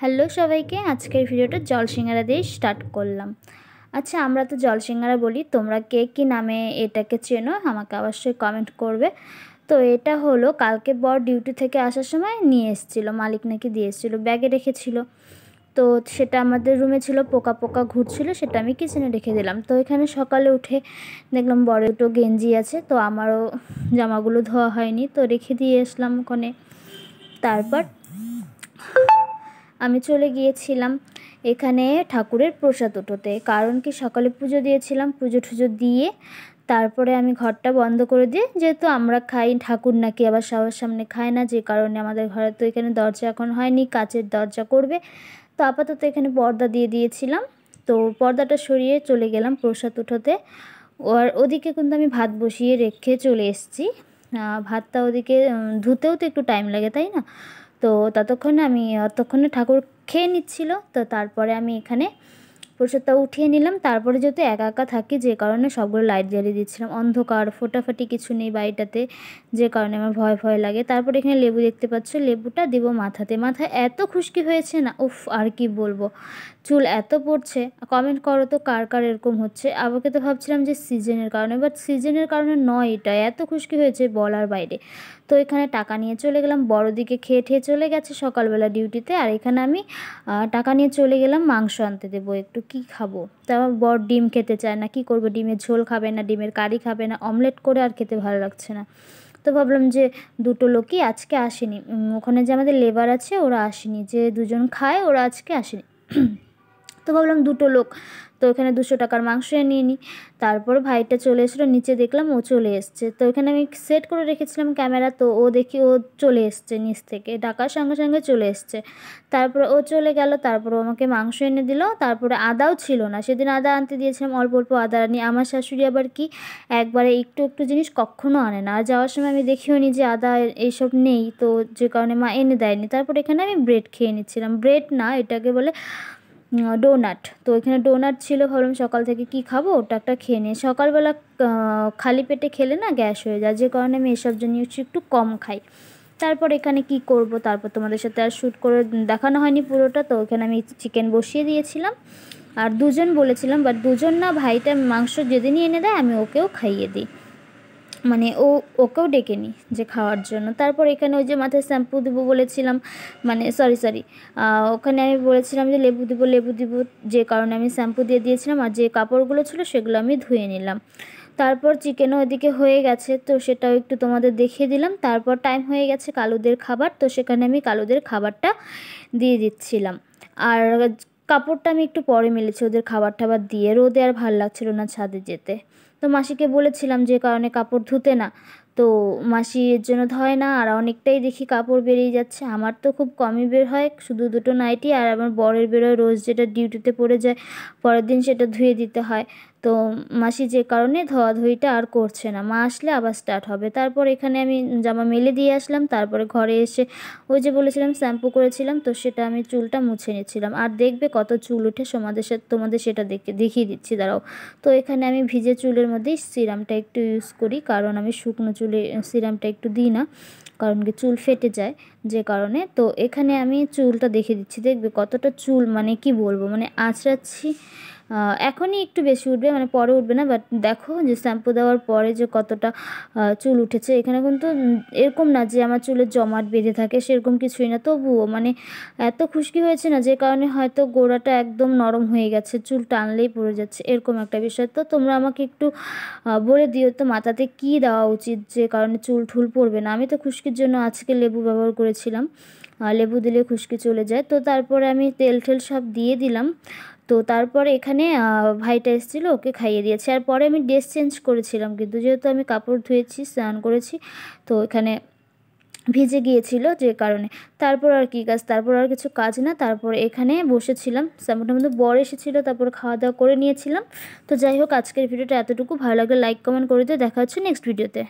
Hello সবাইকে, আজকের ভিডিওটা জল সিঙ্গারা দিয়ে স্টার্ট করলাম। আচ্ছা, আমরা তো জল সিঙ্গারা বলি, তোমরা কে কী নামে এটাকে চেনো আমাকে অবশ্যই কমেন্ট করবে। তো এটা হলো কালকে বর ডিউটি থেকে আসার সময় নিয়ে এসেছিলো, মালিক নাকি দিয়ে এসেছিলো, ব্যাগে রেখেছিল। তো সেটা আমাদের রুমে ছিল, পোকা পোকা ঘুরছিল, সেটা আমি কিচেনে রেখে দিলাম। তো এখানে সকালে উঠে দেখলাম বড় দুটো গেঞ্জি আছে, তো আমারও জামাগুলো ধোয়া হয়নি, তো রেখে দিয়ে আসলাম ওখানে। তারপর আমি চলে গিয়েছিলাম এখানে ঠাকুরের প্রসাদ উঠোতে, কারণ কি সকালে পুজো দিয়েছিলাম, পুজো টুজো দিয়ে তারপরে আমি ঘরটা বন্ধ করে দিয়ে, যেহেতু আমরা খাই, ঠাকুর নাকি আবার সবার সামনে খায় না, যে কারণে আমাদের ঘরে তো এখানে দরজা এখন হয়নি, কাচের দরজা করবে। তো আপাতত এখানে পর্দা দিয়ে দিয়েছিলাম। তো পর্দাটা সরিয়ে চলে গেলাম প্রসাদ উঠোতে। আর ওদিকে কিন্তু আমি ভাত বসিয়ে রেখে চলে এসেছি। ভাতটা ওদিকে ধুতেও তো একটু টাইম লাগে, তাই না? তো ততক্ষণে ঠাকুর খেয়ে নিচ্ছিল। তো তারপরে আমি এখানে প্রসাদটা উঠিয়ে নিলাম। তারপরে যেহেতু একা একা থাকি, যে কারণে সবগুলো লাইট জ্বালিয়ে দিচ্ছিলাম, অন্ধকার, ফোটাফাটি কিছু নেই বাড়িটাতে, যে কারণে আমার ভয় ভয় লাগে। তারপরে এখানে লেবু দেখতে পাচ্ছ, লেবুটা দিব মাথাতে। মাথায় এত খুশকি হয়েছে না, উফ, আর কি বলবো, চুল এত পড়ছে। কমেন্ট করো তো কার কার এরকম হচ্ছে। আমাকে তো ভাবছিলাম যে সিজনের কারণে, বাট সিজনের কারণে নয়, এটা এত খুশকি হয়েছে বলার বাইরে। তো এখানে টাকা নিয়ে চলে গেলাম, বড়দিকে খেয়ে ঠেয়ে চলে গেছে সকালবেলা ডিউটিতে। আর এখানে আমি টাকা নিয়ে চলে গেলাম মাংস আনতে, দেবো একটু, কি খাবো। তারপর বর ডিম খেতে চায় না, কি করব, ডিমের ঝোল খাবে না, ডিমের কারি খাবে না, অমলেট করে আর খেতে ভালো লাগছে না। তো ভাবলাম যে দুটো লোকই আজকে আসেনি, ওখানে যে আমাদের লেবার আছে ওরা আসেনি, যে দুজন খায় ওরা আজকে আসেনি। তো ভাবলাম দুটো লোক, তো এখানে 200 টাকার মাংস নিয়ে নিই। তারপর ভাইটা চলে এসেছিলো নিচে, দেখলাম ও চলে এসছে। তো এখানে আমি সেট করে রেখেছিলাম ক্যামেরা, তো ও দেখি ও চলে এসছে নিচ থেকে, ডাকার সঙ্গে সঙ্গে চলে এসছে। তারপরে ও চলে গেল, তারপর ও আমাকে মাংস এনে দিল। তারপরে আদাও ছিল না, সেদিন আদা আনতে দিয়েছিলাম, অল্প অল্প আদা আনি। আমার শাশুড়ি আবার কি একবারে একটু একটু জিনিস কখনও আনে না, আর যাওয়ার সময় আমি দেখিও নি যে আদা এইসব নেই, তো যে কারণে মা এনে দেয়নি। তারপর এখানে আমি ব্রেড খেয়ে নিচ্ছিলাম, ব্রেড না, এটাকে বলে ডোনাট। তো এখানে ডোনাট ছিল, ভাবলাম সকাল থেকে কি খাবো, ওটা একটা খেয়ে নিই। সকালবেলা খালি পেটে খেলে না গ্যাস হয়ে যায়, যে কারণে আমি এসব জিনিস একটু কম খাই। তারপর এখানে কি করব, তারপর তোমাদের সাথে আর শ্যুট করে দেখানো হয়নি পুরোটা। তো এখানে আমি চিকেন বসিয়ে দিয়েছিলাম, আর দুজন বলেছিলাম, বাট দুজন না, ভাইটা মাংস যেদিনই এনে দেয় আমি ওকেও খাইয়ে দিই, মানে ওকেও ডেকে নিই যে খাওয়ার জন্য। তারপর এখানে ওই যে মাথায় শ্যাম্পু দেবো বলেছিলাম, মানে সরি, ওখানে আমি বলেছিলাম যে লেবু দিব, যে কারণে আমি শ্যাম্পু দিয়ে দিয়েছিলাম। আর যে কাপড়গুলো ছিল সেগুলো আমি ধুয়ে নিলাম। তারপর চিকেনও ওইদিকে হয়ে গেছে, তো সেটাও একটু তোমাদের দেখিয়ে দিলাম। তারপর টাইম হয়ে গেছে কালুদের খাবার, তো সেখানে আমি কালুদের খাবারটা দিয়ে দিচ্ছিলাম। আর কাপড়টা আমি একটু পরে মেলেছি ওদের খাবার টাবার দিয়ে, রোদে আর ভাল লাগছিল না ছাদে যেতে। তো মাসিকে বলেছিলাম যে কারণে কাপড় ধুতে না, তো মাসি এর জন্য ধয় না। আর অনেকটাই দেখি কাপড় বেরিয়ে যাচ্ছে, আমার তো খুব কমই বের হয়, শুধু দুটো নাইটি, আর আমার বরের বেরোয় রোজ, যেটা ডিউটিতে পড়ে যায় পরের দিন সেটা ধুয়ে দিতে হয়। তো মাসি যে কারণে ধোয়াধুয়িটা আর করছে না, মা আসলে আবার স্টার্ট হবে। তারপর এখানে আমি জামা মেলে দিয়ে আসলাম। তারপরে ঘরে এসে ওই যে বলেছিলাম শ্যাম্পু করেছিলাম, তো সেটা আমি চুলটা মুছে নিচ্ছিলাম। আর দেখবে কত চুল উঠে তোমাদের সেটা দেখিয়ে দিচ্ছি, দাঁড়াও। তো এখানে আমি ভিজে চুলের মধ্যেই সিরামটা একটু ইউজ করি, কারণ আমি শুকনো চুলে সিরামটা একটু দিই না, কারণ কি চুল ফেটে যায়, যে কারণে। তো এখানে আমি চুলটা দেখে দিচ্ছি, দেখবে কতটা চুল, মানে কি বলবো, মানে আঁচড়াচ্ছি। এখনই একটু বেশি উঠবে, মানে পরে উঠবে না, বাট দেখো যে শ্যাম্পু দেওয়ার পরে যে কতটা চুল উঠেছে। এখানে কিন্তু এরকম না যে আমার চুলের জমাট বেঁধে থাকে, সেরকম কিছুই না, তবুও মানে এত খুশকি হয়েছে না, যে কারণে হয়তো গোড়াটা একদম নরম হয়ে গেছে, চুল টানলেই পড়ে যাচ্ছে, এরকম একটা বিষয়। তো তোমরা আমাকে একটু বলে দিও তো মাথাতে কি দেওয়া উচিত, যে কারণে চুল ঠুল পড়বে না। আমি তো খুশকির জন্য আজকে লেবু ব্যবহার করেছিলাম, লেবু দিলে খুশকি চলে যায়। তো তারপরে আমি তেল ঠেল সব দিয়ে দিলাম। তো তারপরে এখানে ভাইটা এসেছিলো, ওকে খাইয়ে দিয়েছি। আর পরে আমি ড্রেস চেঞ্জ করেছিলাম, কিন্তু যেহেতু আমি কাপড় ধুয়েছি, স্নান করেছি, তো এখানে ভিজে গিয়েছিল, যে কারণে। তারপর আর কি কাজ, তারপর আর কিছু কাজ না। তারপর এখানে বসেছিলাম, সামনের মধ্যে বর এসেছিলো, তারপর খাওয়া দাওয়া করে নিয়েছিলাম। তো যাই হোক, আজকের ভিডিওটা এতটুকু, ভালো লাগলে লাইক কমেন্ট করে দিও, দেখা হচ্ছে নেক্সট ভিডিওতে।